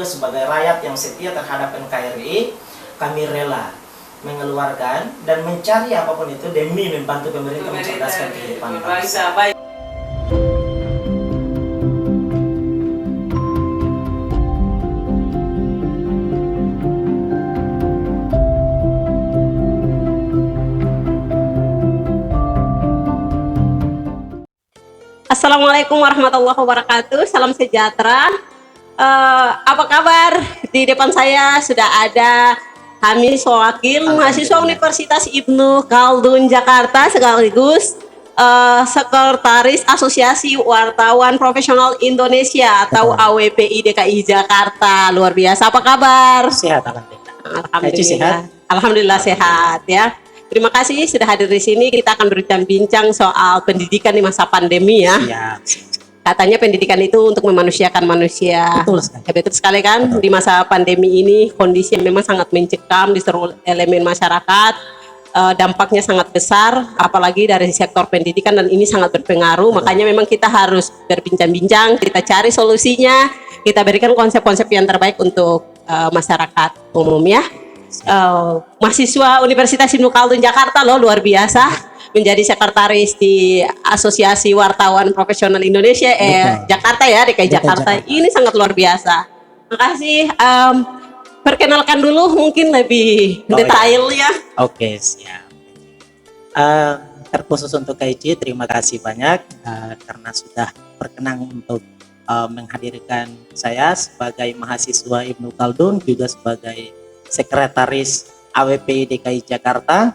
juga sebagai rakyat yang setia terhadap NKRI, kami rela mengeluarkan dan mencari apapun itu demi membantu pemerintah mencerdaskan kehidupan bangsa. Assalamualaikum warahmatullahi wabarakatuh. Salam sejahtera. Apa kabar? Di depan saya sudah ada Hamis Wakil, mahasiswa Universitas Ibnu Khaldun Jakarta, sekaligus Sekretaris Asosiasi Wartawan Profesional Indonesia atau AWPI DKI Jakarta. Luar biasa. Apa kabar? Sehat, alhamdulillah. Alhamdulillah. Sehat? Alhamdulillah sehat ya. Terima kasih sudah hadir di sini. Kita akan berbincang soal pendidikan di masa pandemi ya. Katanya pendidikan itu untuk memanusiakan manusia. Betul sekali. Ya, betul sekali kan. Betul. Di masa pandemi ini kondisi yang memang sangat mencekam di seluruh elemen masyarakat. Dampaknya sangat besar, apalagi dari sektor pendidikan, dan ini sangat berpengaruh. Betul. Makanya memang kita harus berbincang-bincang, kita cari solusinya, kita berikan konsep-konsep yang terbaik untuk masyarakat umum ya. Mahasiswa Universitas Ibnu Khaldun Jakarta loh, luar biasa, menjadi sekretaris di Asosiasi Wartawan Profesional Indonesia Jakarta ya, DKI Jakarta. Ini sangat luar biasa. Makasih. Perkenalkan dulu mungkin lebih detail ya. Oke, siap. Terkhusus untuk KIC, terima kasih banyak karena sudah berkenan untuk menghadirkan saya sebagai mahasiswa Ibnu Khaldun, juga sebagai Sekretaris AWPI DKI Jakarta.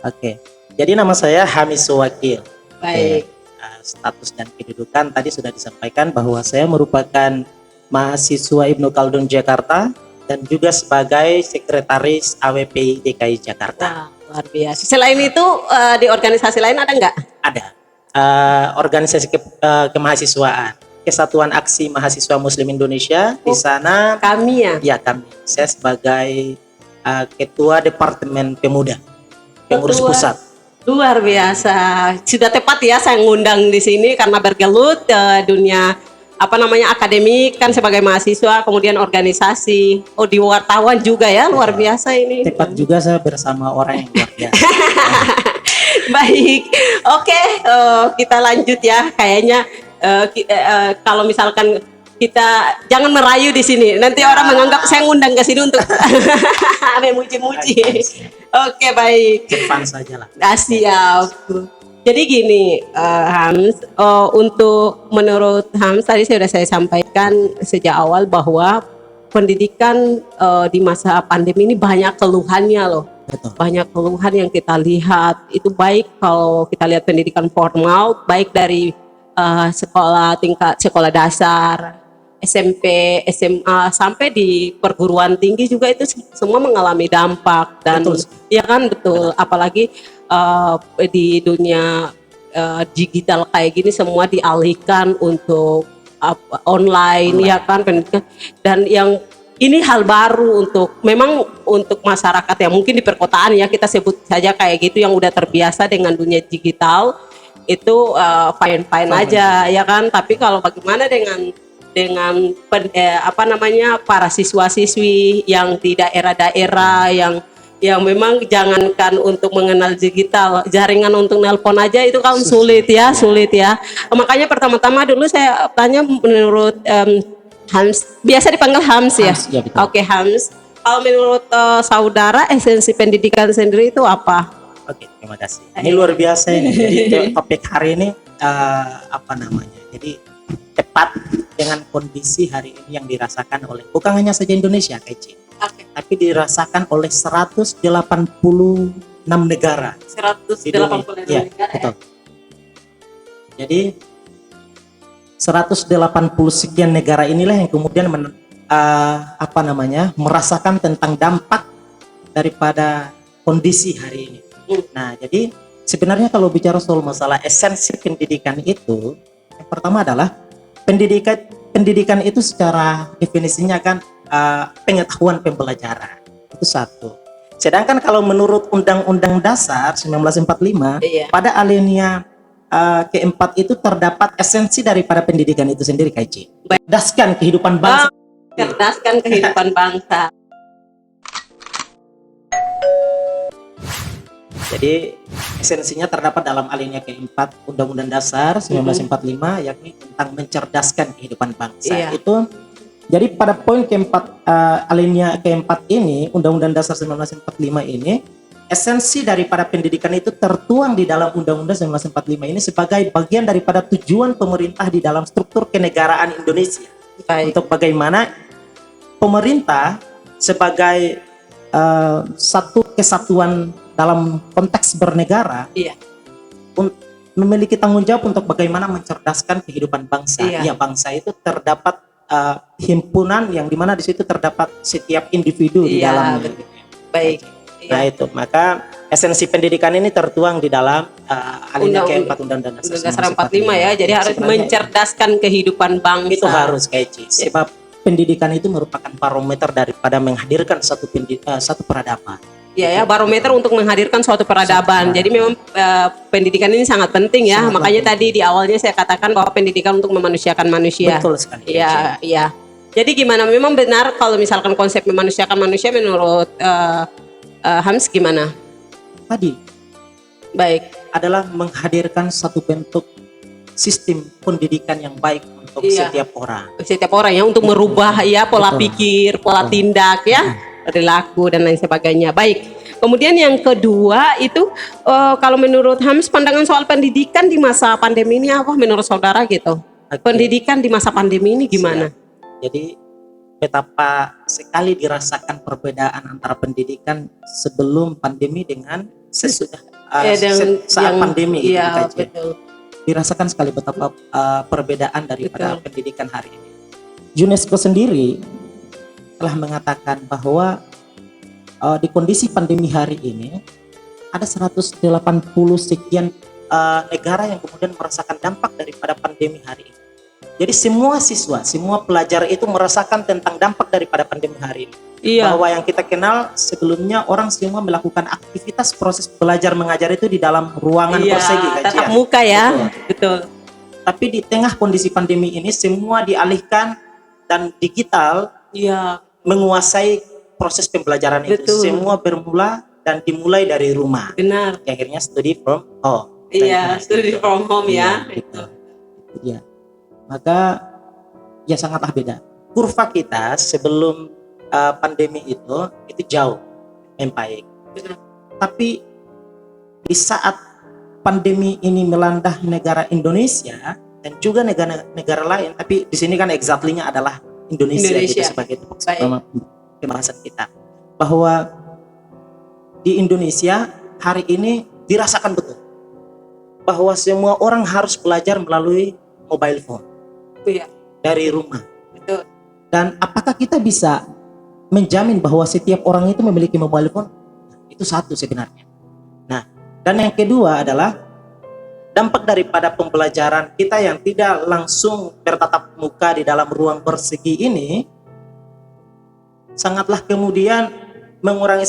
Oke, jadi nama saya Hamis Wakil. Baik. Status dan kedudukan tadi sudah disampaikan bahwa saya merupakan mahasiswa Ibnu Khaldun Jakarta dan juga sebagai Sekretaris AWPI DKI Jakarta. Wah, luar biasa. Selain itu di organisasi lain ada nggak? Ada. Organisasi kemahasiswaan, Kesatuan Aksi Mahasiswa Muslim Indonesia. Di sana kami ya? Ya, kami. Saya sebagai Ketua Departemen Pemuda, Pengurus Pusat. Luar biasa. Sudah tepat ya saya ngundang di sini karena bergelut dunia akademik kan sebagai mahasiswa, kemudian organisasi, di wartawan juga ya, luar biasa ini. Tepat juga saya bersama orang yang luar biasa. Baik, oke, kita lanjut ya. Kayaknya kalau misalkan kita jangan merayu di sini, nanti orang menganggap saya ngundang ke sini untuk memuji-muji. Oke, baik. Depan saja lah. Siap. Jadi gini, Hams, untuk menurut Hams tadi sudah saya sampaikan sejak awal bahwa pendidikan di masa pandemi ini banyak keluhannya loh. Betul. Banyak keluhan yang kita lihat, itu baik kalau kita lihat pendidikan formal, baik dari tingkat sekolah dasar, SMP, SMA, sampai di perguruan tinggi juga itu semua mengalami dampak. Dan betul. Ya kan, betul. Apalagi di dunia digital kayak gini semua dialihkan untuk online ya kan, pendidikan. Dan yang ini hal baru untuk masyarakat yang mungkin di perkotaan ya, kita sebut saja kayak gitu, yang udah terbiasa dengan dunia digital itu fine aja ya kan. Tapi kalau bagaimana dengan para siswa-siswi yang di daerah-daerah yang memang jangankan untuk mengenal digital, jaringan untuk nelpon aja itu kan sulit ya. Makanya pertama-tama dulu saya tanya, menurut Hams, biasa dipanggil Hams ya? Ya, Oke, Hams. Kalau menurut saudara, esensi pendidikan sendiri itu apa? Oke, terima kasih. Ini luar biasa ini. Jadi topik hari ini jadi tepat dengan kondisi hari ini yang dirasakan oleh bukan hanya saja Indonesia, Keci, tapi dirasakan oleh 186 negara. 186 ya, negara. Betul. Jadi 180 sekian negara inilah yang kemudian merasakan tentang dampak daripada kondisi hari ini. Nah, jadi sebenarnya kalau bicara soal masalah esensi pendidikan itu, yang pertama adalah pendidikan itu secara definisinya kan pengetahuan pembelajaran. Itu satu. Sedangkan kalau menurut Undang-Undang Dasar 1945, pada alinea keempat itu terdapat esensi daripada pendidikan itu sendiri, Kaici. Berdasarkan kehidupan bangsa. Cerdaskan kehidupan bangsa. Jadi esensinya terdapat dalam alinea keempat Undang-Undang Dasar 1945, yakni tentang mencerdaskan kehidupan bangsa. Iya. Itu jadi pada poin keempat, alinea keempat ini, Undang-Undang Dasar 1945 ini, esensi daripada pendidikan itu tertuang di dalam Undang-Undang 1945 ini sebagai bagian daripada tujuan pemerintah di dalam struktur kenegaraan Indonesia. Baik. Untuk bagaimana pemerintah sebagai satu kesatuan dalam konteks bernegara, Iya. memiliki tanggung jawab untuk bagaimana mencerdaskan kehidupan bangsa. Iya. Ya, bangsa itu terdapat himpunan yang dimana di situ terdapat setiap individu di Iya, dalamnya. betul. Baik. Nah itu, maka esensi pendidikan ini tertuang di dalam alinea keempat Undang-Undang Dasar 45 ya. Jadi harus mencerdaskan kehidupan bangsa. itu harus Keci. Sebab pendidikan itu merupakan barometer daripada menghadirkan satu peradaban. Ya, barometer untuk menghadirkan suatu peradaban. Jadi memang pendidikan ini sangat penting ya. Sangat Makanya penting. tadi di awalnya saya katakan bahwa pendidikan untuk memanusiakan manusia. Betul sekali. Iya, iya. Jadi gimana? Memang benar kalau misalkan konsep memanusiakan manusia menurut Hams gimana? Tadi Baik. adalah menghadirkan satu bentuk sistem pendidikan yang baik untuk Iya. setiap orang. Setiap orang ya untuk merubah ya pola Betul. pikir, pola tindak ya, perilaku dan lain sebagainya. Baik. Kemudian yang kedua itu kalau menurut Hams pandangan soal pendidikan di masa pandemi ini apa menurut saudara gitu? Oke. Pendidikan di masa pandemi ini gimana? Jadi betapa sekali dirasakan perbedaan antara pendidikan sebelum pandemi dengan sesudah saat pandemi gitu, iya, Kak. betul. Dirasakan sekali betapa perbedaan daripada Betul. pendidikan hari ini. UNESCO sendiri telah mengatakan bahwa di kondisi pandemi hari ini ada 180 sekian negara yang kemudian merasakan dampak daripada pandemi hari ini. Jadi semua siswa, semua pelajar itu merasakan tentang dampak daripada pandemi hari ini. Iya. Bahwa yang kita kenal sebelumnya orang semua melakukan aktivitas proses belajar mengajar itu di dalam ruangan Iya, persegi, tatap muka ya. Betul. Betul. Tapi di tengah kondisi pandemi ini semua dialihkan dan digital Iya. menguasai proses pembelajaran itu. Betul. Semua bermula dan dimulai dari rumah. Benar. Akhirnya studi from home. Iya, studi from home ya. Gitu. Ya. Maka ya sangatlah beda. Kurva kita sebelum pandemi itu jauh membaik. Benar. Tapi di saat pandemi ini melanda negara Indonesia dan juga negara lain, tapi di sini kan exactly-nya adalah Indonesia. Gitu, sebagai topik pertama pembahasan kita, bahwa di Indonesia hari ini dirasakan betul bahwa semua orang harus belajar melalui mobile phone. Iya. Dari rumah. Betul. Dan apakah kita bisa menjamin bahwa setiap orang itu memiliki mobile phone? Itu satu sebenarnya. Nah, dan yang kedua adalah dampak daripada pembelajaran kita yang tidak langsung bertatap muka di dalam ruang persegi ini sangatlah kemudian mengurangi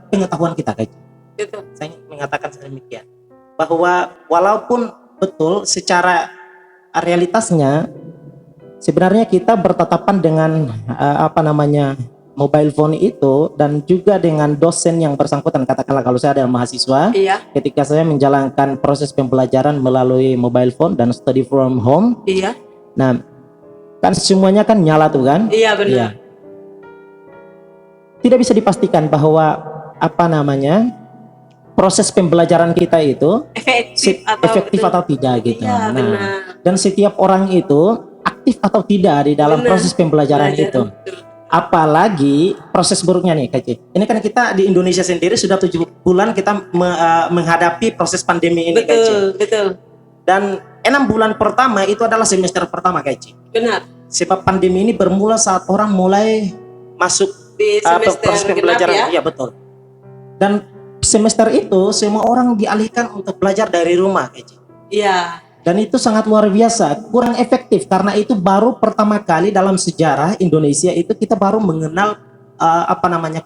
pengetahuan kita, guys. Betul. Saya mengatakan demikian, bahwa walaupun betul secara realitasnya sebenarnya kita bertatapan dengan mobile phone itu dan juga dengan dosen yang bersangkutan. Katakanlah kalau saya ada mahasiswa, Iya. ketika saya menjalankan proses pembelajaran melalui mobile phone dan study from home, Iya. nah kan semuanya kan nyala tuh kan. Iya, benar. Iya. Tidak bisa dipastikan bahwa proses pembelajaran kita itu efektif atau tidak gitu. Iya, Nah, benar. dan setiap orang itu aktif atau tidak di dalam Benar. proses pembelajaran itu. Betul. Apalagi proses buruknya nih, Kak. Ini kan kita di Indonesia sendiri sudah 7 bulan kita menghadapi proses pandemi ini, Kak. Betul, betul. Dan 6 bulan pertama itu adalah semester pertama, Kak. Benar. Sebab pandemi ini bermula saat orang mulai masuk Di semester proses genap pembelajaran. ya. Iya, betul. Dan semester itu semua orang dialihkan untuk belajar dari rumah, Kak. Iya. Dan itu sangat luar biasa, kurang efektif karena itu baru pertama kali dalam sejarah Indonesia itu kita baru mengenal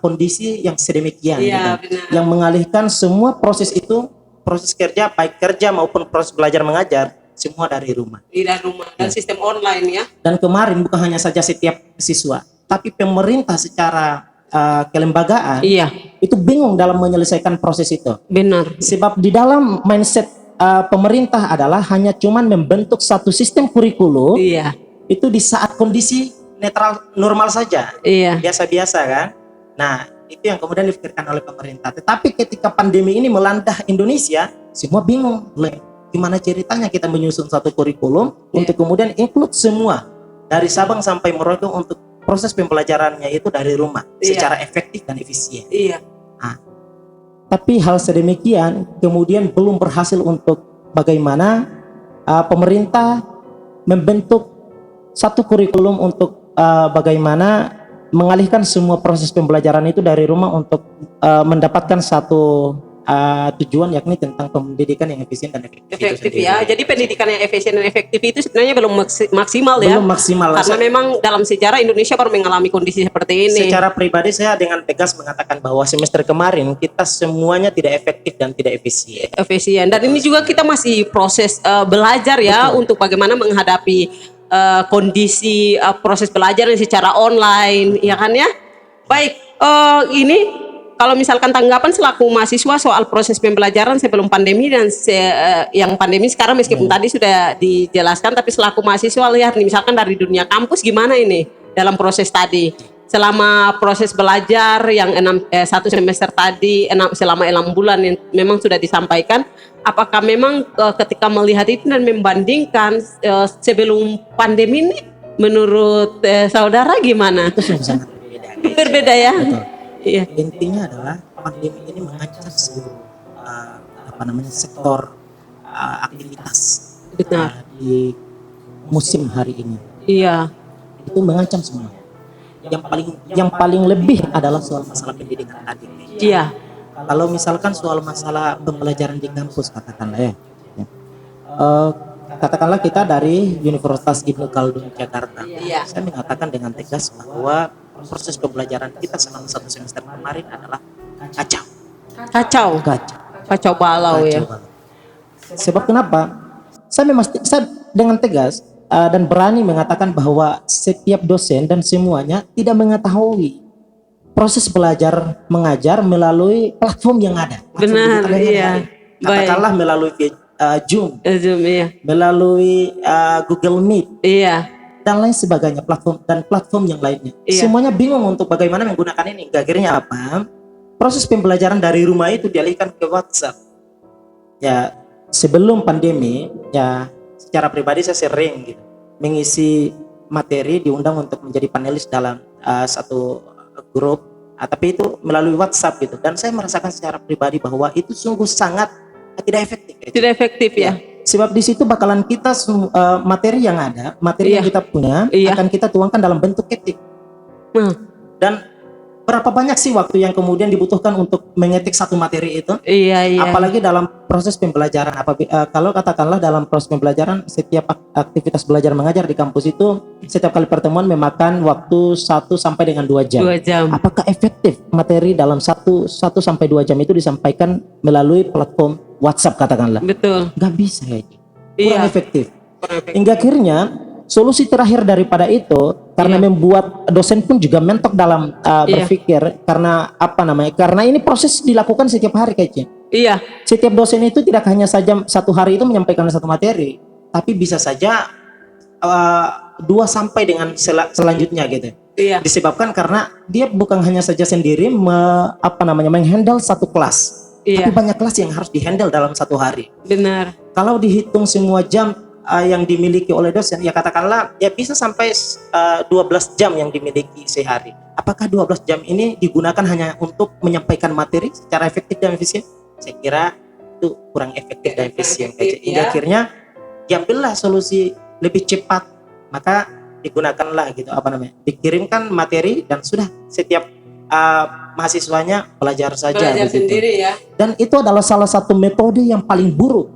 kondisi yang sedemikian, Iya, gitu. benar. Yang mengalihkan semua proses itu, proses kerja baik kerja maupun proses belajar mengajar semua dari rumah. Dari rumah dan sistem online ya. Dan kemarin bukan hanya saja setiap siswa, tapi pemerintah secara kelembagaan itu bingung dalam menyelesaikan proses itu. Benar. Sebab di dalam mindset pemerintah adalah hanya cuman membentuk satu sistem kurikulum itu di saat kondisi netral normal saja, biasa-biasa kan. Nah, itu yang kemudian dipikirkan oleh pemerintah. Tetapi ketika pandemi ini melanda Indonesia, semua bingung. Gimana ceritanya kita menyusun satu kurikulum untuk kemudian include semua dari Sabang sampai Merauke untuk proses pembelajarannya itu dari rumah secara efektif dan efisien. Nah, tapi hal sedemikian kemudian belum berhasil untuk bagaimana pemerintah membentuk satu kurikulum untuk bagaimana mengalihkan semua proses pembelajaran itu dari rumah untuk mendapatkan satu tujuan, yakni tentang pendidikan yang efisien dan efektif. Jadi pendidikan yang efisien dan efektif itu sebenarnya belum maksimal ya. Belum maksimal. Karena memang dalam sejarah Indonesia baru mengalami kondisi seperti ini. Secara pribadi saya dengan tegas mengatakan bahwa semester kemarin kita semuanya tidak efektif dan tidak efisien. Dan ini juga kita masih proses belajar ya. Betul. Untuk bagaimana menghadapi kondisi proses belajar secara online, ya kan ya. Baik, ini kalau misalkan tanggapan selaku mahasiswa soal proses pembelajaran sebelum pandemi dan yang pandemi sekarang, meskipun tadi sudah dijelaskan, tapi selaku mahasiswa lihat nih, misalkan dari dunia kampus gimana ini dalam proses tadi selama proses belajar yang satu semester tadi selama 6 bulan yang memang sudah disampaikan. Apakah memang ketika melihat itu dan membandingkan sebelum pandemi ini, menurut saudara gimana? Itu sangat berbeda ya. Betul. Iya. Intinya adalah pandemi ini mengancam seluruh sektor aktivitas di musim hari ini. Iya. Itu mengancam semua. Yang paling lebih adalah soal masalah pendidikan tadi. Iya. Kalau misalkan soal masalah pembelajaran di kampus katakanlah katakanlah kita dari Universitas Ibnu Khaldun Jakarta. Saya mengatakan dengan tegas bahwa proses pembelajaran kita selama 1 semester kemarin adalah kacau balau ya. Sebab kenapa? Saya dengan tegas dan berani mengatakan bahwa setiap dosen dan semuanya tidak mengetahui proses belajar mengajar melalui platform yang ada. Benar, iya. Katakanlah melalui Zoom, melalui Google Meet, dan lain sebagainya, platform yang lainnya. Semuanya bingung untuk bagaimana menggunakan ini. Akhirnya apa? Proses pembelajaran dari rumah itu dialihkan ke WhatsApp. Ya, sebelum pandemi, ya secara pribadi saya sering mengisi materi, diundang untuk menjadi panelis dalam satu grup, tapi itu melalui WhatsApp dan saya merasakan secara pribadi bahwa itu sungguh sangat tidak efektif. Tidak efektif ya. Sebab di situ bakalan kita materi yang ada, materi yang kita punya akan kita tuangkan dalam bentuk ketik. Dan berapa banyak sih waktu yang kemudian dibutuhkan untuk mengetik satu materi itu? Apalagi dalam proses pembelajaran. Kalau katakanlah dalam proses pembelajaran, setiap aktivitas belajar mengajar di kampus itu setiap kali pertemuan memakan waktu 1 sampai dengan 2 jam. 2 jam. Apakah efektif materi dalam 1 sampai 2 jam itu disampaikan melalui platform WhatsApp katakanlah? Betul. Nggak bisa kurang efektif. Hingga akhirnya solusi terakhir daripada itu, karena membuat dosen pun juga mentok dalam berpikir, karena karena ini proses dilakukan setiap hari kayaknya. Setiap dosen itu tidak hanya saja 1 hari itu menyampaikan 1 materi, tapi bisa saja 2 sampai dengan selanjutnya Disebabkan karena dia bukan hanya saja sendiri menghandle satu kelas, tapi banyak kelas yang harus dihandle dalam 1 hari. Benar. Kalau dihitung semua jam yang dimiliki oleh dosen, ya katakanlah bisa sampai 12 jam yang dimiliki sehari. Apakah 12 jam ini digunakan hanya untuk menyampaikan materi secara efektif dan efisien? Saya kira itu kurang efektif dan efisien. Hingga akhirnya diambillah solusi lebih cepat, maka digunakanlah dikirimkan materi dan sudah setiap mahasiswanya belajar saja. Belajar sendiri ya. Dan itu adalah salah satu metode yang paling buruk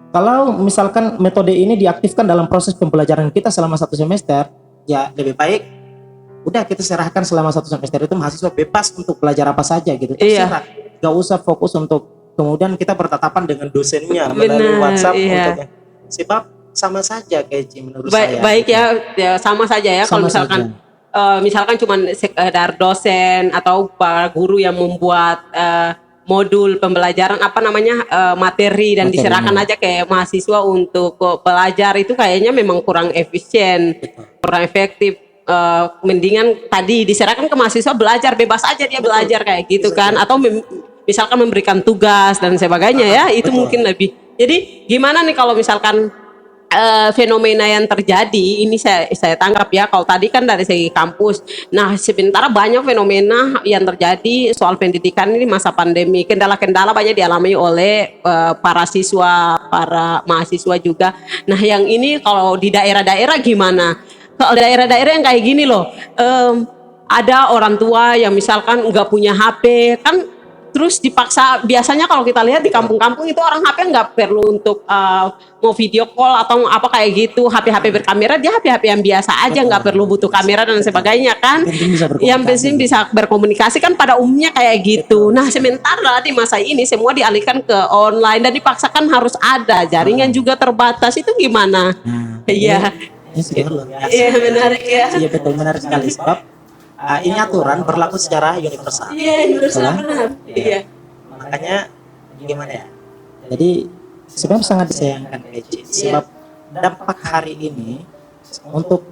Kalau misalkan metode ini diaktifkan dalam proses pembelajaran kita selama 1 semester, ya lebih baik udah kita serahkan selama 1 semester itu mahasiswa bebas untuk belajar apa saja terserah. Gak usah fokus untuk kemudian kita bertatapan dengan dosennya melalui WhatsApp sebab sama saja kayak menurut saya. Baik ya, sama saja ya kalau Sama misalkan saja. misalkan cuma sekedar dosen atau para guru yang membuat modul pembelajaran materi dan Materinya. diserahkan aja ke mahasiswa untuk belajar, itu kayaknya memang kurang efisien, kurang efektif. Mendingan tadi diserahkan ke mahasiswa, belajar bebas aja dia belajar kayak gitu kan, atau misalkan memberikan tugas dan sebagainya ya, itu mungkin lebih. Jadi gimana nih kalau misalkan fenomena yang terjadi ini, saya tanggap ya, kalau tadi kan dari segi kampus. Nah, sementara banyak fenomena yang terjadi soal pendidikan ini masa pandemi. Kendala-kendala banyak dialami oleh para siswa, para mahasiswa juga. Nah, yang ini kalau di daerah-daerah gimana? Kalau daerah-daerah yang kayak gini loh, ada orang tua yang misalkan nggak punya HP kan, terus dipaksa. Biasanya kalau kita lihat di kampung-kampung itu orang HP nggak perlu untuk mau video call atau apa kayak gitu, HP berkamera, dia HP yang biasa aja, nggak perlu butuh kamera dan sebagainya kan. Yang penting bisa berkomunikasi kan pada umumnya kayak gitu. Nah, sementara di masa ini semua dialihkan ke online dan dipaksakan harus ada, jaringan juga terbatas, itu gimana? Iya. Ini sudah luar biasa. Iya, menarik ya. Iya betul, menarik sekali sebab ini aturan berlaku secara universal. Iya, benar. Iya. Makanya gimana ya? Jadi sebenarnya sangat disayangkan PJ, sebab dampak hari ini untuk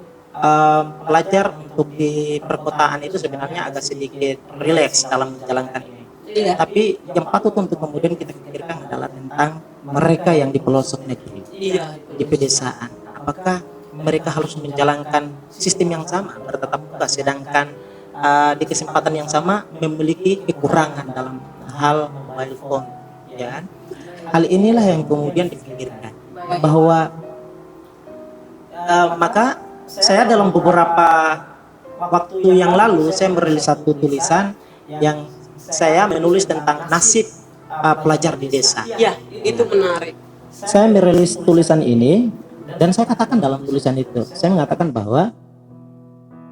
pelajar untuk di perkotaan itu sebenarnya agak sedikit rileks dalam menjalankan ini. Iya. Tapi yang patut untuk kemudian kita pikirkan adalah tentang mereka yang di pelosok negeri, di pedesaan. Apakah mereka harus menjalankan sistem yang sama, bertatap muka, sedangkan di kesempatan yang sama memiliki kekurangan dalam hal mobile phone, ya kan? Hal inilah yang kemudian dipikirkan bahwa maka saya dalam beberapa waktu yang lalu saya merilis satu tulisan yang saya menulis tentang nasib pelajar di desa. Ya, itu menarik. Saya merilis tulisan ini dan saya katakan dalam tulisan itu, saya mengatakan bahwa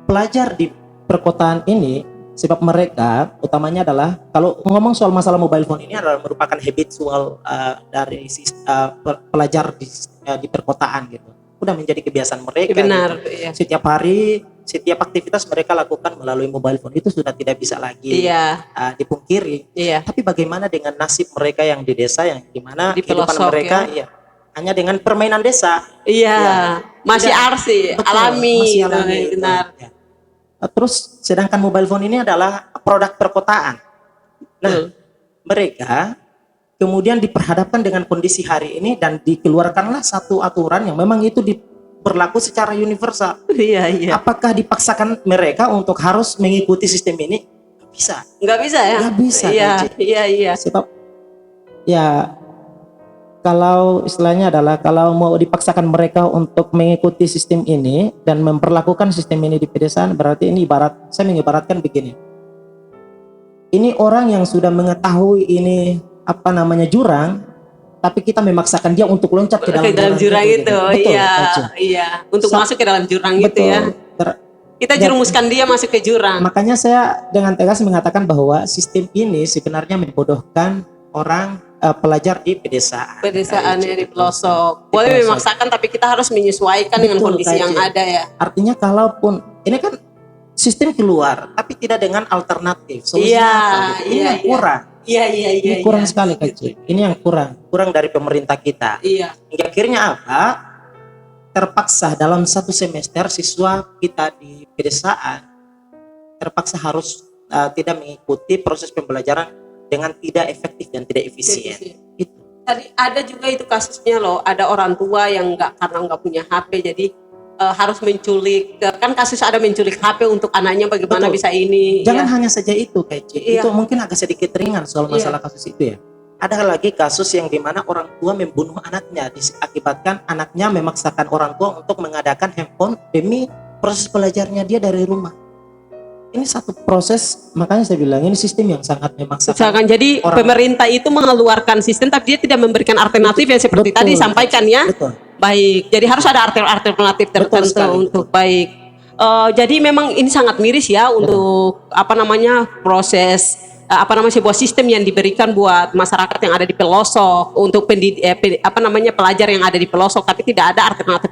pelajar di perkotaan ini, sebab mereka utamanya adalah, kalau ngomong soal masalah mobile phone ini adalah merupakan habitual dari pelajar di perkotaan gitu. Udah menjadi kebiasaan mereka. Benar. Gitu. Iya. Setiap hari, setiap aktivitas mereka lakukan melalui mobile phone, itu sudah tidak bisa lagi dipungkiri. Iya. Tapi bagaimana dengan nasib mereka yang di desa, yang dimana Di kehidupan pelosok, mereka ya? Hanya dengan permainan desa. Iya, Ya. masih Tidak- arsi, Betul, alami, masih gitu, alami, benar. ya. Terus sedangkan mobile phone ini adalah produk perkotaan. Nah, mereka kemudian diperhadapkan dengan kondisi hari ini dan dikeluarkanlah satu aturan yang memang itu berlaku secara universal. Iya. Apakah dipaksakan mereka untuk harus mengikuti sistem ini? Nggak bisa. Nggak bisa ya? Nggak bisa, Iya. Sebab ya kalau istilahnya adalah kalau mau dipaksakan mereka untuk mengikuti sistem ini dan memperlakukan sistem ini di pedesaan, berarti ini saya mengibaratkan begini. Ini orang yang sudah mengetahui ini jurang, tapi kita memaksakan dia untuk loncat ke dalam jurang itu. Betul, Iya. Untuk masuk ke dalam jurang itu ya. Kita jerumuskan dia masuk ke jurang. Makanya saya dengan tegas mengatakan bahwa sistem ini sebenarnya membodohkan orang pelajar di pedesaan. Pedesaan ya, di pelosok. Boleh memaksakan, tapi kita harus menyesuaikan dengan kondisi yang ada ya. Artinya kalaupun ini kan sistem keluar, tapi tidak dengan alternatif. Solusinya apa gitu. Ini yang kurang. Iya. Ini kurang sekali kecil. Ini yang kurang dari pemerintah kita. Iya. Hingga akhirnya apa? Terpaksa dalam satu semester siswa kita di pedesaan terpaksa harus tidak mengikuti proses pembelajaran dengan tidak efektif dan tidak efisien. Itu. Tadi ada juga itu kasusnya loh, ada orang tua yang karena nggak punya HP, jadi harus menculik. Kan kasus ada menculik HP untuk anaknya, bagaimana Betul. bisa ini? Jangan ya. hanya saja itu, Kece. Iya. Itu mungkin agak sedikit ringan soal masalah kasus itu ya. Ada lagi kasus yang dimana orang tua membunuh anaknya diakibatkan anaknya memaksakan orang tua untuk mengadakan handphone demi proses belajarnya dia dari rumah. Ini satu proses, makanya saya bilang ini sistem yang sangat memaksakan. Jadi pemerintah itu mengeluarkan sistem, tapi dia tidak memberikan alternatif yang seperti tadi disampaikan ya. Betul. Baik, jadi harus ada alternatif tertentu untuk baik. Jadi memang ini sangat miris ya untuk proses sebuah sistem yang diberikan buat masyarakat yang ada di pelosok untuk pelajar yang ada di pelosok, tapi tidak ada alternatif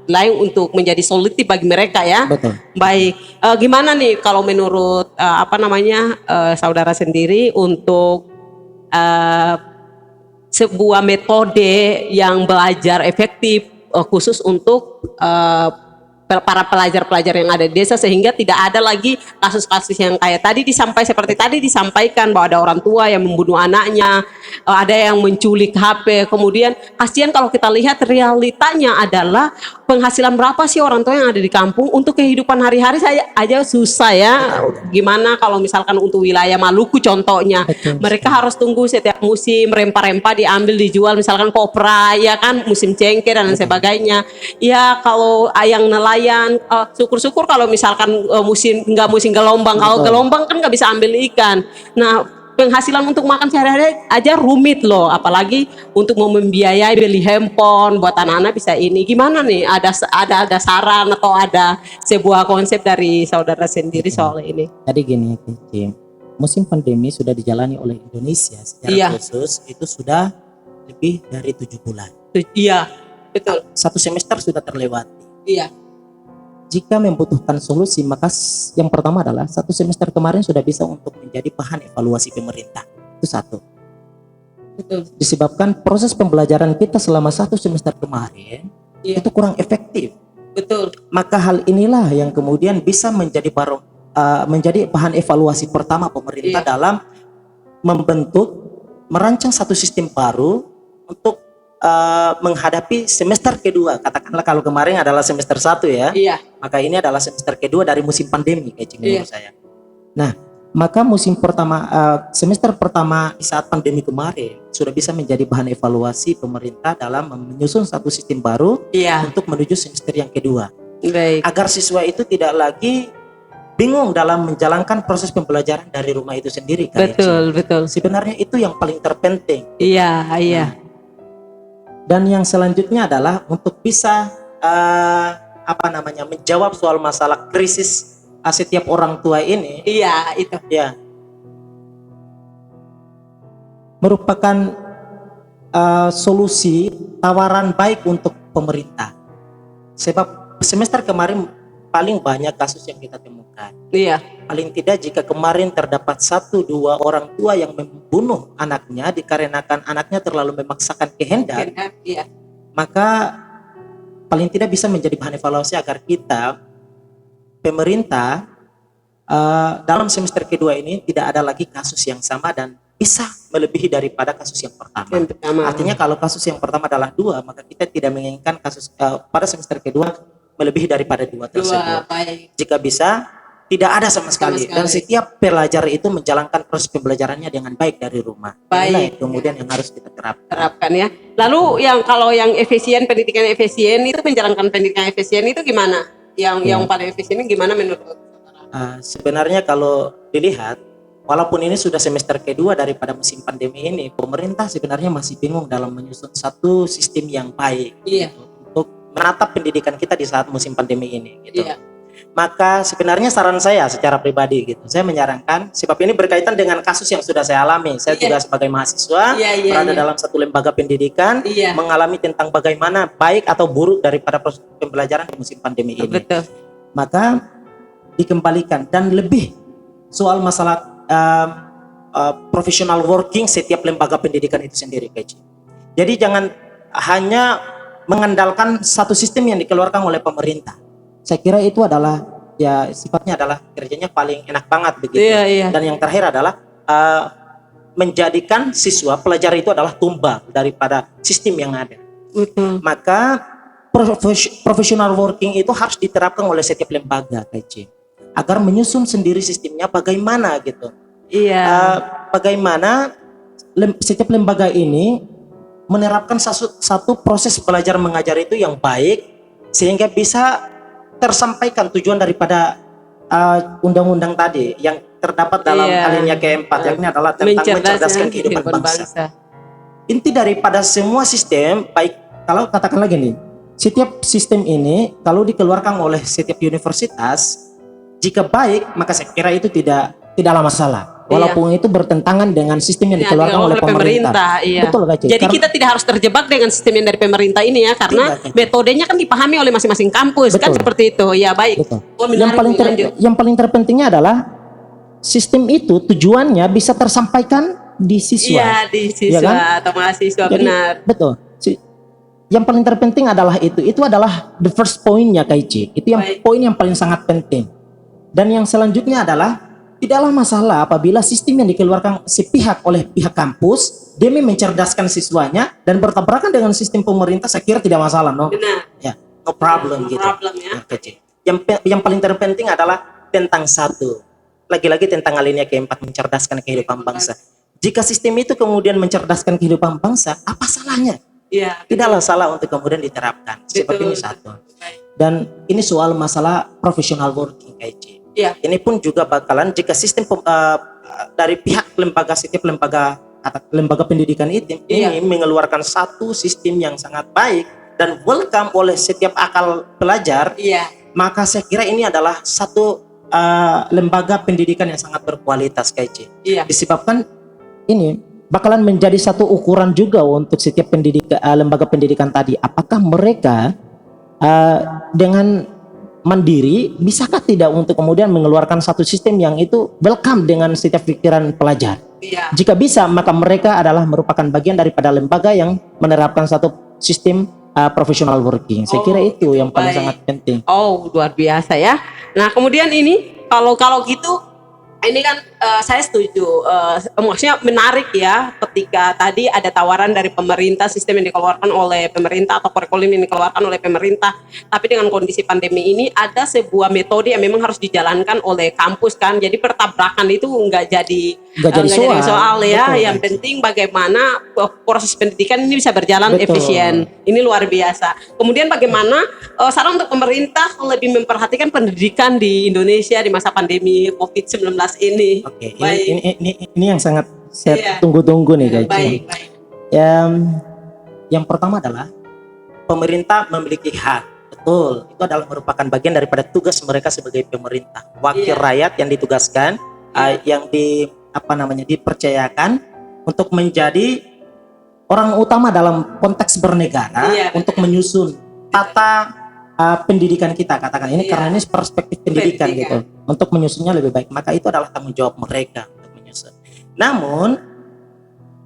lain untuk menjadi solutif bagi mereka ya. Betul. Baik, gimana nih kalau menurut saudara sendiri untuk sebuah metode yang belajar efektif khusus untuk para pelajar-pelajar yang ada di desa, sehingga tidak ada lagi kasus-kasus yang kayak seperti tadi disampaikan bahwa ada orang tua yang membunuh anaknya, ada yang menculik HP. Kemudian kasihan kalau kita lihat realitanya adalah penghasilan berapa sih orang tua yang ada di kampung untuk kehidupan hari-hari saya aja susah ya. Gimana kalau misalkan untuk wilayah Maluku contohnya, mereka harus tunggu setiap musim rempah-rempah diambil dijual, misalkan kopra ya kan, musim cengkeh dan sebagainya. Ya kalau yang nelayan syukur-syukur kalau misalkan musim gelombang. Kalau gelombang kan nggak bisa ambil ikan. Nah, penghasilan untuk makan sehari-hari aja rumit loh, apalagi untuk mau membiayai beli handphone buat anak-anak bisa ini. Gimana nih? Ada saran atau ada sebuah konsep dari saudara sendiri soal ini? Jadi gini, Kim, musim pandemi sudah dijalani oleh Indonesia secara khusus itu sudah lebih dari 7 bulan. Iya, betul. 1 semester sudah terlewati. Iya. Jika membutuhkan solusi, maka yang pertama adalah 1 semester kemarin sudah bisa untuk menjadi bahan evaluasi pemerintah. Itu 1. Betul. Disebabkan proses pembelajaran kita selama 1 semester kemarin itu kurang efektif. Betul. Maka hal inilah yang kemudian bisa menjadi bahan evaluasi pertama pemerintah dalam merancang satu sistem baru untuk menghadapi semester kedua. Katakanlah kalau kemarin adalah semester 1 ya. Iya. Maka ini adalah semester kedua dari musim pandemi menurut saya. Nah, maka semester pertama di saat pandemi kemarin sudah bisa menjadi bahan evaluasi pemerintah dalam menyusun satu sistem baru untuk menuju semester yang kedua. Baik. Agar siswa itu tidak lagi bingung dalam menjalankan proses pembelajaran dari rumah itu sendiri. Betul. Sebenarnya itu yang paling terpenting. Iya. Dan yang selanjutnya adalah untuk bisa menjawab soal masalah krisis setiap orang tua ini. Iya, itu. Ya. Merupakan solusi tawaran baik untuk pemerintah. Sebab semester kemarin paling banyak kasus yang kita temukan. Iya. Paling tidak jika kemarin terdapat 1-2 orang tua yang membunuh anaknya dikarenakan anaknya terlalu memaksakan kehendak, maka paling tidak bisa menjadi bahan evaluasi agar kita, pemerintah, dalam semester kedua ini tidak ada lagi kasus yang sama dan bisa melebihi daripada kasus yang pertama. Artinya kalau kasus yang pertama adalah 2, maka kita tidak menginginkan kasus pada semester kedua melebihi daripada 2 tersebut. Jika bisa, tidak ada sama sekali. Dan setiap pelajar itu menjalankan proses pembelajarannya dengan baik dari rumah. Inilah yang kemudian yang harus kita terapkan ya. Lalu kalau yang efisien, pendidikan efisien itu menjalankan pendidikan efisien itu gimana? Yang paling efisien gimana menurut saudara? Sebenarnya kalau dilihat, walaupun ini sudah semester kedua daripada musim pandemi ini, pemerintah sebenarnya masih bingung dalam menyusun satu sistem yang baik untuk menatap pendidikan kita di saat musim pandemi ini. Maka sebenarnya saran saya secara pribadi saya menyarankan, sebab ini berkaitan dengan kasus yang sudah saya alami. Saya juga sebagai mahasiswa berada dalam satu lembaga pendidikan, mengalami tentang bagaimana baik atau buruk daripada proses pembelajaran di musim pandemi ini. Betul. Maka dikembalikan dan lebih soal masalah professional working setiap lembaga pendidikan itu sendiri, Jadi jangan hanya mengandalkan satu sistem yang dikeluarkan oleh pemerintah. Saya kira itu adalah sifatnya adalah kerjanya paling enak banget begitu. Dan yang terakhir adalah menjadikan siswa pelajar itu adalah tumbal daripada sistem yang ada. Maka professional working itu harus diterapkan oleh setiap lembaga, agar menyusun sendiri sistemnya bagaimana gitu. Bagaimana setiap lembaga ini menerapkan satu proses belajar mengajar itu yang baik sehingga bisa tersampaikan tujuan daripada undang-undang tadi yang terdapat dalam alinea keempat, yakni adalah tentang mencerdaskan kehidupan bangsa. Inti daripada semua sistem, baik kalau katakan lagi nih, setiap sistem ini kalau dikeluarkan oleh setiap universitas, jika baik maka saya kira itu tidaklah masalah. walaupun itu bertentangan dengan sistem yang dikeluarkan oleh pemerintah. Iya. Betul, Kak. Jadi kita tidak harus terjebak dengan sistem yang dari pemerintah ini ya, karena Tidak, metodenya kan dipahami oleh masing-masing kampus. Kan Betul. seperti itu. Ya baik. Betul. Oh, Yang paling terpentingnya adalah sistem itu tujuannya bisa tersampaikan di siswa. Iya, di siswa Ya kan? atau mahasiswa. Jadi, benar. betul. Yang paling terpenting adalah itu adalah the first point-nya, Kaici. Itu yang Baik. poin yang paling sangat penting. Dan yang selanjutnya adalah tidaklah masalah apabila sistem yang dikeluarkan sepihak oleh pihak kampus demi mencerdaskan siswanya dan bertabrakan dengan sistem pemerintah, saya kira tidak masalah, no? Benar. Ya, no problem No gitu. problem, ya. Kaici. Yang paling terpenting adalah tentang satu. Lagi-lagi tentang alinea keempat, mencerdaskan kehidupan bangsa. Jika sistem itu kemudian mencerdaskan kehidupan bangsa, apa salahnya? Iya. Tidaklah salah untuk kemudian diterapkan. Seperti ini satu. Dan ini soal masalah professional working, Kaici. Iya. Ini pun juga bakalan jika sistem dari pihak lembaga, setiap lembaga pendidikan ini mengeluarkan satu sistem yang sangat baik dan welcome oleh setiap akal pelajar, maka saya kira ini adalah satu lembaga pendidikan yang sangat berkualitas, Kaici. Disebabkan ini bakalan menjadi satu ukuran juga untuk setiap lembaga pendidikan tadi. Apakah mereka dengan mandiri bisakah tidak untuk kemudian mengeluarkan satu sistem yang itu welcome dengan setiap pikiran pelajar? Jika bisa, maka mereka adalah merupakan bagian daripada lembaga yang menerapkan satu sistem professional working. Saya kira itu yang paling sangat penting. Oh, luar biasa ya. Nah, kemudian ini kalau gitu ini kan saya setuju, maksudnya menarik ya ketika tadi ada tawaran dari pemerintah, sistem yang dikeluarkan oleh pemerintah atau kurikulum yang dikeluarkan oleh pemerintah, tapi dengan kondisi pandemi ini ada sebuah metode yang memang harus dijalankan oleh kampus kan, jadi pertabrakan itu nggak jadi soal ya. Betul, yang penting bagaimana proses pendidikan ini bisa berjalan efisien, ini luar biasa. Kemudian bagaimana saran untuk pemerintah lebih memperhatikan pendidikan di Indonesia di masa pandemi COVID-19 ini. Oke, ini yang sangat saya tunggu-tunggu nih, guys. Baik. Yang pertama adalah pemerintah memiliki hak, betul. Itu adalah merupakan bagian daripada tugas mereka sebagai pemerintah, wakil rakyat yang ditugaskan, yang dipercayakan untuk menjadi orang utama dalam konteks bernegara untuk menyusun tata pendidikan kita, katakan ini karena ini perspektif pendidikan gitu, untuk menyusunnya lebih baik, maka itu adalah tanggung jawab mereka untuk menyusun. Namun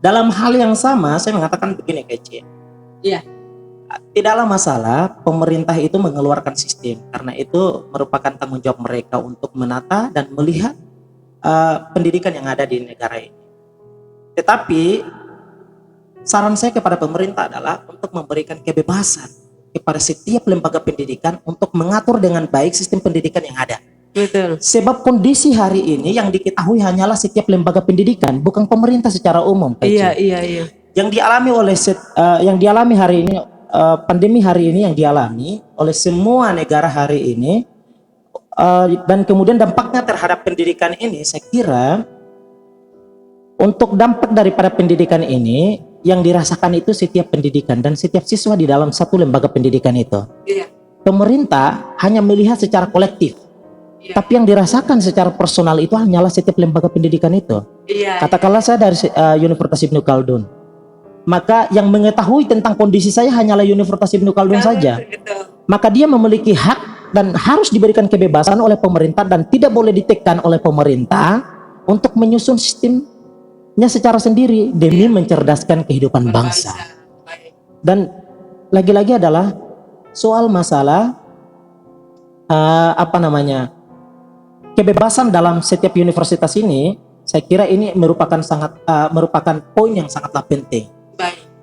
dalam hal yang sama saya mengatakan begini, Kece. Tidaklah masalah pemerintah itu mengeluarkan sistem, karena itu merupakan tanggung jawab mereka untuk menata dan melihat pendidikan yang ada di negara ini. Tetapi saran saya kepada pemerintah adalah untuk memberikan kebebasan kepada setiap lembaga pendidikan untuk mengatur dengan baik sistem pendidikan yang ada. Betul. Sebab kondisi hari ini yang diketahui hanyalah setiap lembaga pendidikan, bukan pemerintah secara umum. Iya. Yang dialami hari ini, pandemi hari ini yang dialami oleh semua negara hari ini, dan kemudian dampaknya terhadap pendidikan ini, saya kira untuk dampak daripada pendidikan ini yang dirasakan itu setiap pendidikan dan setiap siswa di dalam satu lembaga pendidikan itu. Pemerintah hanya melihat secara kolektif, tapi yang dirasakan secara personal itu hanyalah setiap lembaga pendidikan itu. Katakanlah saya dari Universitas Ibnu Khaldun, maka yang mengetahui tentang kondisi saya hanyalah Universitas Ibnu Khaldun saja. Maka dia memiliki hak dan harus diberikan kebebasan oleh pemerintah dan tidak boleh ditekan oleh pemerintah untuk menyusun sistemnya secara sendiri demi mencerdaskan kehidupan bangsa. Dan lagi-lagi adalah soal masalah kebebasan dalam setiap universitas ini. Saya kira ini merupakan poin yang sangatlah penting.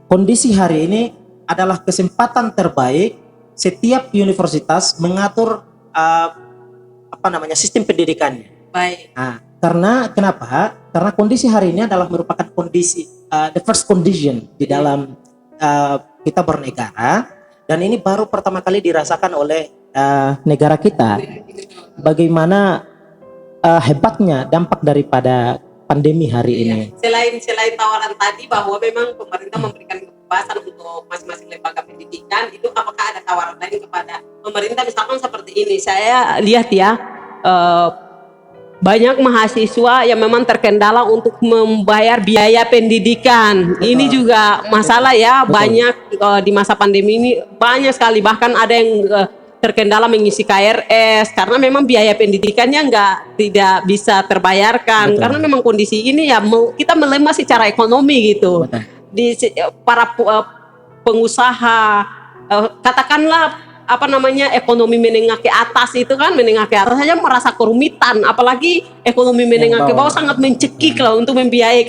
Kondisi hari ini adalah kesempatan terbaik setiap universitas mengatur sistem pendidikannya. Karena kenapa? Karena kondisi hari ini adalah merupakan kondisi the first condition di dalam kita bernegara, dan ini baru pertama kali dirasakan oleh negara kita. Bagaimana hebatnya dampak daripada pandemi hari ini. Selain tawaran tadi bahwa memang pemerintah memberikan kebebasan untuk masing-masing lembaga pendidikan, itu apakah ada tawaran lain kepada pemerintah misalkan seperti ini? Saya lihat ya, banyak mahasiswa yang memang terkendala untuk membayar biaya pendidikan. Ini juga masalah ya, banyak di masa pandemi ini banyak sekali, bahkan ada yang terkendala mengisi KRS karena memang biaya pendidikannya tidak bisa terbayarkan. Betul. Karena memang kondisi ini ya kita melemah secara ekonomi gitu. Betul. Di para pengusaha katakanlah ekonomi menengah ke atas itu kan, menengah ke atas saja merasa kerumitan, apalagi ekonomi menengah ke bawah sangat mencekik lah untuk membiayai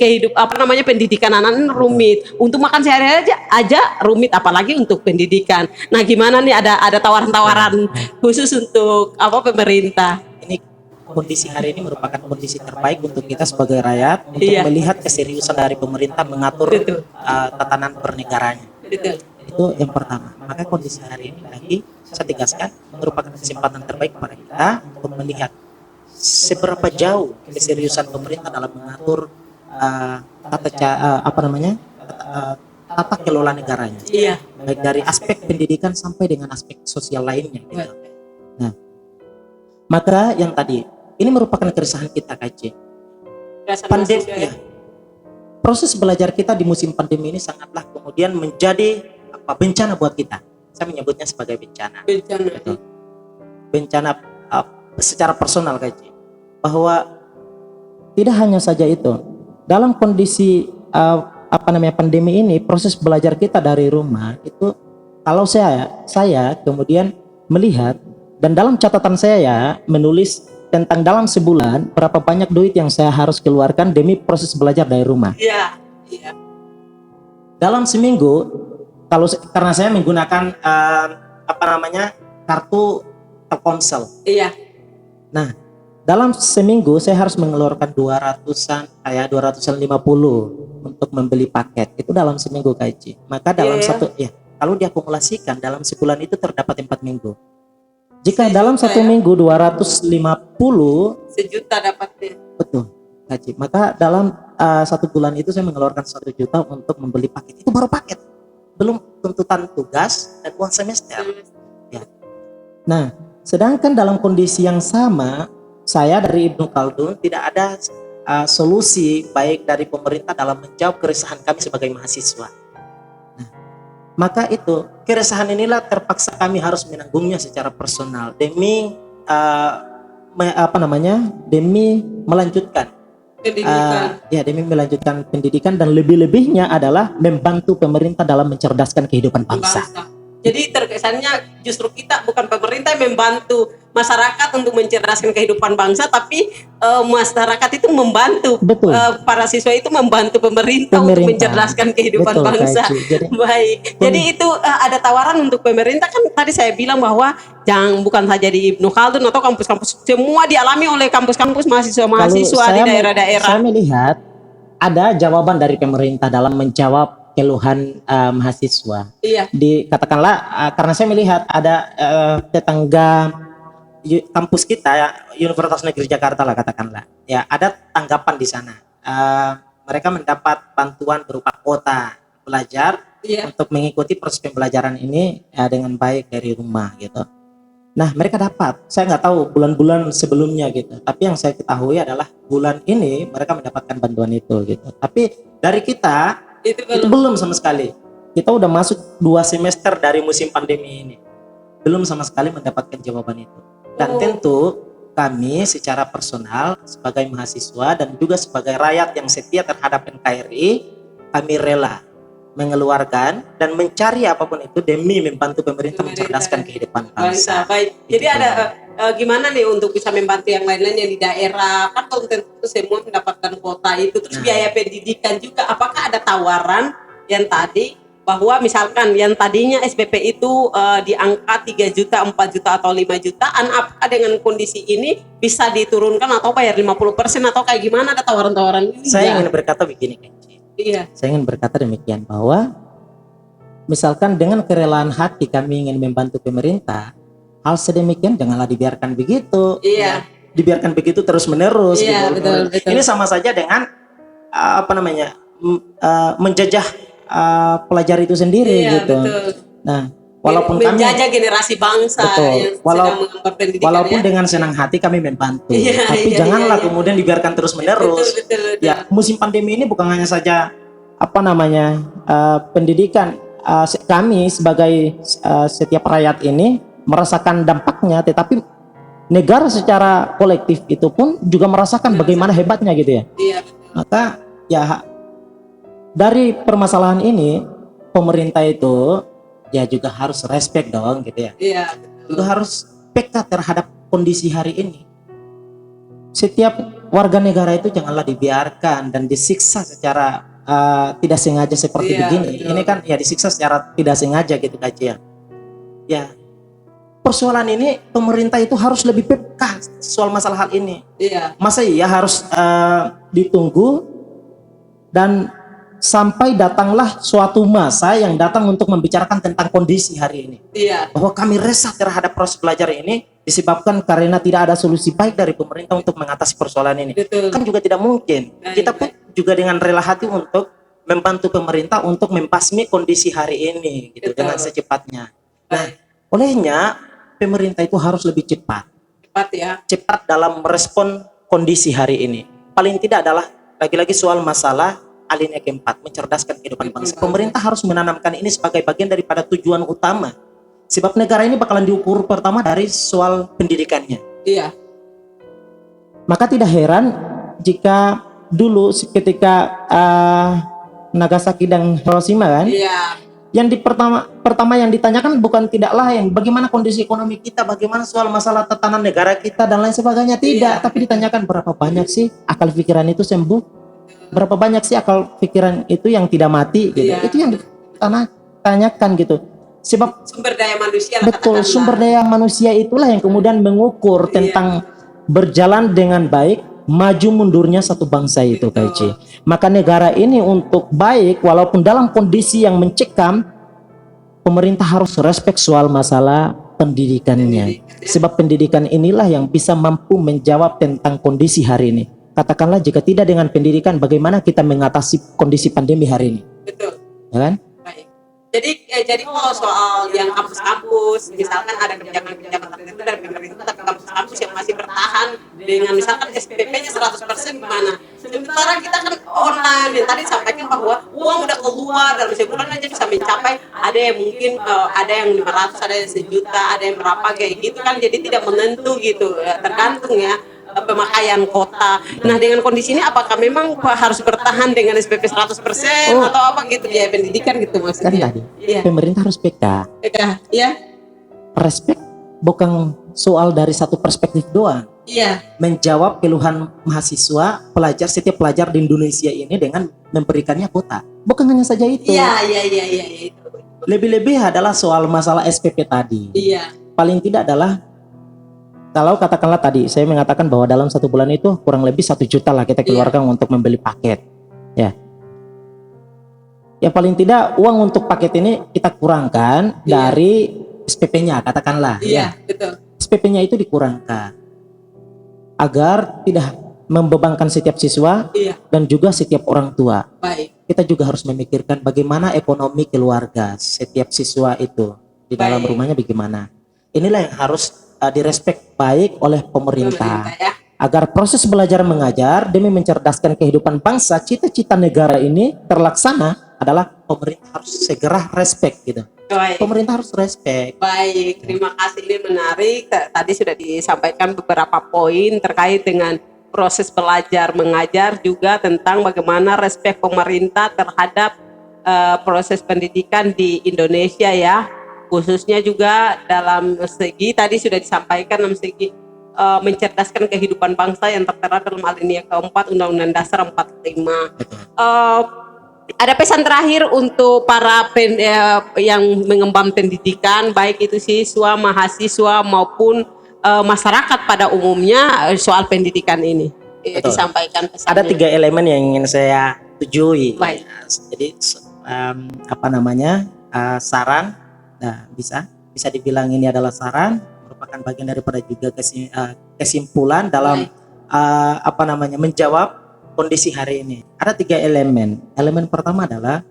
pendidikan anak rumit, untuk makan sehari aja rumit, apalagi untuk pendidikan. Nah gimana nih, ada tawaran-tawaran khusus untuk pemerintah? Ini kondisi hari ini merupakan kondisi terbaik untuk kita sebagai rakyat untuk melihat keseriusan dari pemerintah mengatur tatanan pernegaranya. Itu yang pertama. Maka kondisi hari ini lagi saya tegaskan merupakan kesempatan terbaik pada kita untuk melihat seberapa jauh keseriusan pemerintah dalam mengatur tata kelola negaranya. Iya. Baik dari aspek pendidikan sampai dengan aspek sosial lainnya. Gitu. Nah, maka yang tadi ini merupakan keresahan kita, KC. Pandemi, proses belajar kita di musim pandemi ini sangatlah kemudian menjadi bencana buat kita. Saya menyebutnya sebagai bencana. Betul. Bencana secara personal, KC. Bahwa tidak hanya saja itu, dalam kondisi pandemi ini, proses belajar kita dari rumah itu, kalau saya kemudian melihat dan dalam catatan saya menulis tentang dalam sebulan berapa banyak duit yang saya harus keluarkan demi proses belajar dari rumah. Iya. Dalam seminggu, karena saya menggunakan kartu Telkomsel. Iya. Nah, dalam seminggu saya harus mengeluarkan 250 untuk membeli paket. Itu dalam seminggu, KJ. Maka dalam kalau diakumulasikan dalam sebulan itu terdapat 4 minggu. Jika dalam satu minggu 250, sejuta dapatnya. Betul, KJ. Maka dalam 1 bulan itu saya mengeluarkan 1 juta untuk membeli paket. Itu baru paket. Belum tuntutan tugas dan uang semester. Ya. Nah, sedangkan dalam kondisi yang sama, saya dari Ibnu Khaldun tidak ada solusi baik dari pemerintah dalam menjawab keresahan kami sebagai mahasiswa. Nah, maka itu keresahan inilah terpaksa kami harus menanggungnya secara personal demi demi melanjutkan pendidikan. Demi melanjutkan pendidikan dan lebih-lebihnya adalah membantu pemerintah dalam mencerdaskan kehidupan bangsa. Jadi terkesannya justru kita bukan pemerintah yang membantu masyarakat untuk mencerdaskan kehidupan bangsa, tapi masyarakat itu membantu para siswa itu membantu pemerintah untuk mencerdaskan kehidupan bangsa. Jadi itu ada tawaran untuk pemerintah, kan tadi saya bilang bahwa bukan saja di Ibnu Khaldun atau kampus-kampus, semua dialami oleh kampus-kampus mahasiswa di daerah-daerah. Saya melihat ada jawaban dari pemerintah dalam menjawab keluhan mahasiswa. Iya. Katakanlah karena saya melihat ada tetangga kampus kita Universitas Negeri Jakarta lah katakanlah. Ya, ada tanggapan di sana. Mereka mendapat bantuan berupa kuota belajar untuk mengikuti proses pembelajaran ini dengan baik dari rumah gitu. Nah, mereka dapat. Saya nggak tahu bulan-bulan sebelumnya gitu. Tapi yang saya ketahui adalah bulan ini mereka mendapatkan bantuan itu gitu. Tapi dari kita itu belum sama sekali. Kita udah masuk 2 semester dari musim pandemi ini, belum sama sekali mendapatkan jawaban itu. Dan tentu kami secara personal sebagai mahasiswa dan juga sebagai rakyat yang setia terhadap NKRI, kami rela mengeluarkan dan mencari apapun itu demi membantu pemerintah mencerdaskan kehidupan bangsa. Baik. Jadi ada gimana nih untuk bisa membantu yang lain-lain yang di daerah, kan belum tentu semua mendapatkan kuota itu, terus biaya pendidikan juga. Apakah ada tawaran yang tadi bahwa misalkan yang tadinya SPP itu di angka 3 juta, 4 juta atau 5 jutaan, apakah dengan kondisi ini bisa diturunkan atau bayar 50% atau kayak gimana, ada tawaran-tawaran ini? Saya ingin berkata begini, Kenci. Iya. Saya ingin berkata demikian bahwa misalkan dengan kerelaan hati kami ingin membantu pemerintah, hal sedemikian janganlah dibiarkan begitu. Iya. Dibiarkan begitu terus menerus. Iya, gitu. betul. Ini sama saja dengan menjajah pelajar itu sendiri gitu. Betul. Nah, walaupun kami menjajah generasi bangsa betul, yang sedang mengemban pendidikan walaupun ya. dengan senang hati kami membantu, Iya, tapi iya, janganlah iya, iya. kemudian dibiarkan terus menerus. Betul. Ya, musim pandemi ini bukan hanya saja pendidikan, kami sebagai setiap rakyat ini merasakan dampaknya, tetapi negara secara kolektif itu pun juga merasakan bagaimana hebatnya gitu ya. Iya. Maka ya dari permasalahan ini pemerintah itu ya juga harus respect dong gitu ya. Iya. Juga harus peka terhadap kondisi hari ini. Setiap warga negara itu janganlah dibiarkan dan disiksa secara tidak sengaja seperti begini. Betul. Ini kan ya disiksa secara tidak sengaja gitu kajian. Ya, persoalan ini pemerintah itu harus lebih peka soal masalah hal ini. Iya. Masa iya harus ditunggu dan sampai datanglah suatu masa yang datang untuk membicarakan tentang kondisi hari ini. Iya. Bahwa kami resah terhadap proses belajar ini disebabkan karena tidak ada solusi baik dari pemerintah untuk mengatasi persoalan ini. Betul. Kan juga tidak mungkin. Kita pun juga dengan rela hati untuk membantu pemerintah untuk membasmi kondisi hari ini gitu. Betul. Dengan secepatnya. Nah, olehnya pemerintah itu harus lebih cepat. Cepat ya. Cepat dalam merespon kondisi hari ini. Paling tidak adalah lagi-lagi soal masalah alinea keempat, mencerdaskan kehidupan bangsa. Pemerintah harus menanamkan ini sebagai bagian daripada tujuan utama. Sebab negara ini bakalan diukur pertama dari soal pendidikannya. Iya. Maka tidak heran jika dulu ketika Nagasaki dan Hiroshima kan, Iya. yang pertama yang ditanyakan bukan tidak lain bagaimana kondisi ekonomi kita, bagaimana soal masalah tatanan negara kita dan lain sebagainya, tidak, tapi ditanyakan berapa banyak sih akal pikiran itu sembuh, berapa banyak sih akal pikiran itu yang tidak mati gitu. Itu yang ditanyakan gitu. Sebab Sumber daya manusia lah, betul, katakanlah. sumber daya manusia itulah yang kemudian mengukur tentang berjalan dengan baik maju mundurnya satu bangsa itu, Kaici. Maka negara ini untuk baik walaupun dalam kondisi yang mencekam, pemerintah harus respect soal masalah pendidikannya. Sebab pendidikan inilah yang bisa mampu menjawab tentang kondisi hari ini. Katakanlah jika tidak dengan pendidikan, bagaimana kita mengatasi kondisi pandemi hari ini? Betul. Ya kan? Baik. Jadi kalau soal yang kampus-kampus, misalkan ada kebijakan-kebijakan tertentu dari pemerintah, tapi kampus-kampus yang masih bertahan dengan misalkan SPP-nya 100% gimana? Sementara kita kan online, yang tadi sampaikan bahwa uang udah keluar dalam sebulan aja bisa mencapai, ada yang mungkin ada yang 500, ada yang 1.000.000, ada yang berapa kayak gitu kan, jadi tidak menentu gitu, tergantung ya pemakaian kota. Nah, dengan kondisi ini apakah memang harus bertahan dengan SPP 100% atau apa gitu biaya pendidikan gitu Kan maksudnya? tadi Iya. pemerintah harus peka. Ya. Respect bukan soal dari satu perspektif doang. Iya. Menjawab keluhan mahasiswa, pelajar, setiap pelajar di Indonesia ini dengan memberikannya kuota. Bukan hanya saja itu. Iya itu. Lebih-lebih adalah soal masalah SPP tadi. Iya. Paling tidak adalah kalau katakanlah tadi saya mengatakan bahwa dalam 1 bulan itu kurang lebih 1 juta lah kita keluarkan untuk membeli paket. Ya paling tidak uang untuk paket ini kita kurangkan dari SPP-nya katakanlah. Iya, betul. SPP-nya itu dikurangkan agar tidak membebankan setiap siswa dan juga setiap orang tua. Baik. Kita juga harus memikirkan bagaimana ekonomi keluarga setiap siswa itu di dalam rumahnya bagaimana. Inilah yang harus direspek baik oleh pemerintah ya. agar proses belajar mengajar demi mencerdaskan kehidupan bangsa, cita-cita negara ini terlaksana adalah pemerintah harus segera respek gitu. Baik. Pemerintah harus respek. Baik, terima kasih, ini menarik. Tadi sudah disampaikan beberapa poin terkait dengan proses belajar mengajar, juga tentang bagaimana respek pemerintah terhadap proses pendidikan di Indonesia ya, khususnya juga dalam segi tadi sudah disampaikan dalam segi mencerdaskan kehidupan bangsa yang tertera dalam alinea keempat Undang-Undang Dasar 45. Ada pesan terakhir untuk para yang mengemban pendidikan, baik itu siswa, mahasiswa maupun masyarakat pada umumnya soal pendidikan ini? Disampaikan pesannya. Ada 3 elemen yang ingin saya tujui. Baik. Jadi saran. Nah, bisa dibilang ini adalah saran, merupakan bagian daripada juga kesimpulan dalam menjawab kondisi hari ini. Ada 3 elemen. Elemen pertama adalah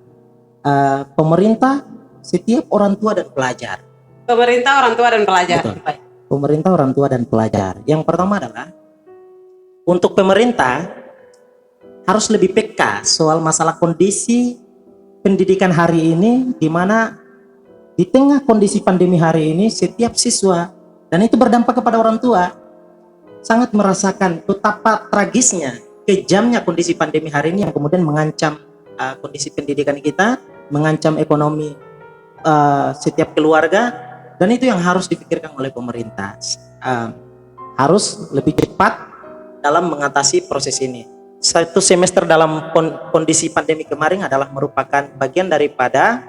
pemerintah setiap orang tua dan pelajar. Pemerintah, orang tua, dan pelajar. Betul. Pemerintah, orang tua, dan pelajar. Yang pertama adalah untuk pemerintah harus lebih peka soal masalah kondisi pendidikan hari ini, di mana di tengah kondisi pandemi hari ini setiap siswa, dan itu berdampak kepada orang tua, sangat merasakan betapa tragisnya, kejamnya kondisi pandemi hari ini yang kemudian mengancam kondisi pendidikan kita, mengancam ekonomi setiap keluarga. Dan itu yang harus dipikirkan oleh pemerintah. Harus lebih cepat dalam mengatasi proses ini. 1 semester dalam kondisi pandemi kemarin adalah merupakan bagian daripada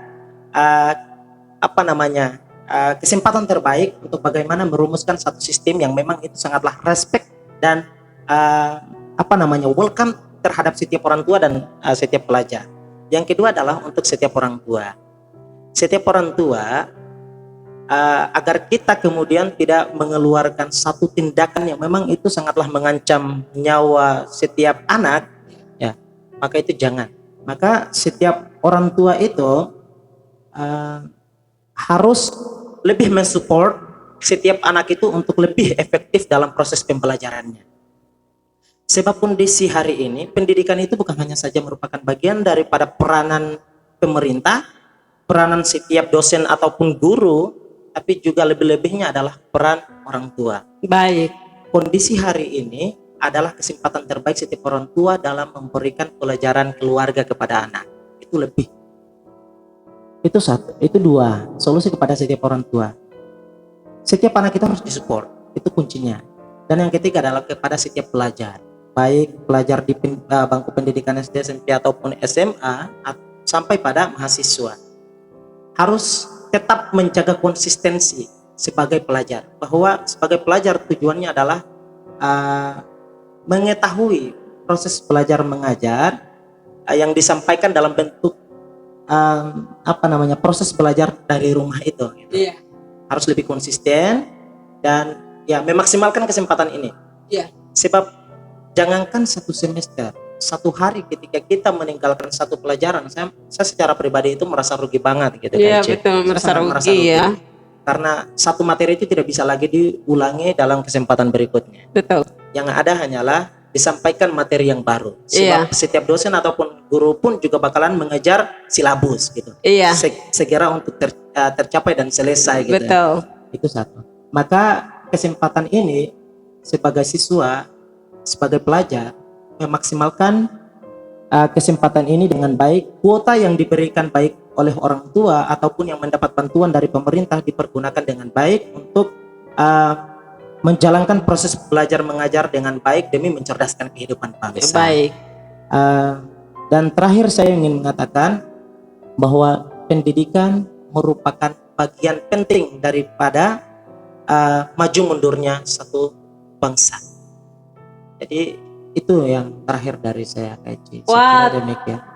kesempatan terbaik untuk bagaimana merumuskan satu sistem yang memang itu sangatlah respect dan welcome terhadap setiap orang tua dan setiap pelajar. Yang kedua adalah untuk setiap orang tua. Setiap orang tua agar kita kemudian tidak mengeluarkan satu tindakan yang memang itu sangatlah mengancam nyawa setiap anak, ya, maka itu jangan. Maka setiap orang tua itu harus lebih mensupport setiap anak itu untuk lebih efektif dalam proses pembelajarannya. Sebab kondisi hari ini pendidikan itu bukan hanya saja merupakan bagian daripada peranan pemerintah, peranan setiap dosen ataupun guru, tapi juga lebih-lebihnya adalah peran orang tua. Baik. Kondisi hari ini adalah kesempatan terbaik setiap orang tua dalam memberikan pelajaran keluarga kepada anak. Itu lebih. Itu satu. Itu dua. Solusi kepada setiap orang tua. Setiap anak kita harus disupport. Itu kuncinya. Dan yang ketiga adalah kepada setiap pelajar. Baik pelajar di bangku pendidikan SD, SMP ataupun SMA sampai pada mahasiswa. Harus tetap menjaga konsistensi sebagai pelajar, bahwa sebagai pelajar tujuannya adalah mengetahui proses belajar mengajar yang disampaikan dalam bentuk proses belajar dari rumah itu. Iya. Harus lebih konsisten dan ya memaksimalkan kesempatan ini. Iya. Sebab jangankan 1 semester, 1 hari ketika kita meninggalkan satu pelajaran, saya secara pribadi itu merasa rugi banget gitu. Iya, betul, merasa rugi ya. Karena satu materi itu tidak bisa lagi diulangi dalam kesempatan berikutnya. Betul. Yang ada hanyalah disampaikan materi yang baru. Sebab setiap dosen ataupun guru pun juga bakalan mengejar silabus gitu. Iya. Segera untuk tercapai dan selesai gitu. Betul. Itu satu. Maka kesempatan ini sebagai siswa, sebagai pelajar, memaksimalkan kesempatan ini dengan baik. Kuota yang diberikan baik oleh orang tua ataupun yang mendapat bantuan dari pemerintah dipergunakan dengan baik untuk menjalankan proses belajar mengajar dengan baik demi mencerdaskan kehidupan bangsa. Baik. Dan terakhir saya ingin mengatakan bahwa pendidikan merupakan bagian penting daripada maju mundurnya satu bangsa. Jadi itu yang terakhir dari saya, Kak. Wah,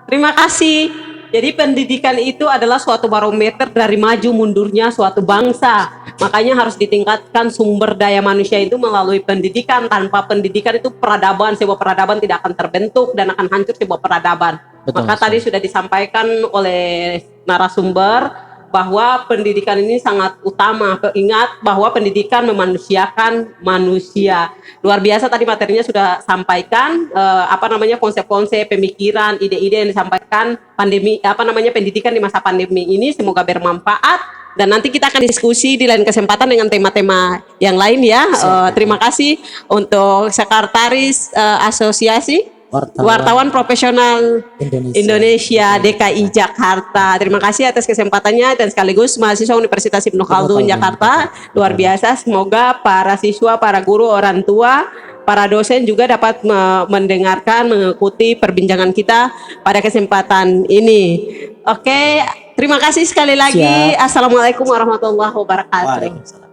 terima kasih. Jadi pendidikan itu adalah suatu barometer dari maju mundurnya suatu bangsa. Makanya harus ditingkatkan sumber daya manusia itu melalui pendidikan. Tanpa pendidikan itu peradaban, sebuah peradaban tidak akan terbentuk dan akan hancur sebuah peradaban. Betul, maka tadi sudah disampaikan oleh narasumber bahwa pendidikan ini sangat utama. Ingat bahwa pendidikan memanusiakan manusia. Luar biasa tadi materinya sudah sampaikan konsep-konsep, pemikiran, ide-ide yang disampaikan pendidikan di masa pandemi ini semoga bermanfaat dan nanti kita akan diskusi di lain kesempatan dengan tema-tema yang lain ya. Terima kasih untuk Sekretaris Asosiasi Wartawan Profesional Indonesia DKI Jakarta. Terima kasih atas kesempatannya dan sekaligus mahasiswa Universitas Ibnu Khaldun Jakarta. Luar biasa, semoga para siswa, para guru, orang tua, para dosen juga dapat mendengarkan, mengikuti perbincangan kita pada kesempatan ini. Oke, terima kasih sekali lagi. Assalamualaikum warahmatullahi wabarakatuh. Waalaikumsalam.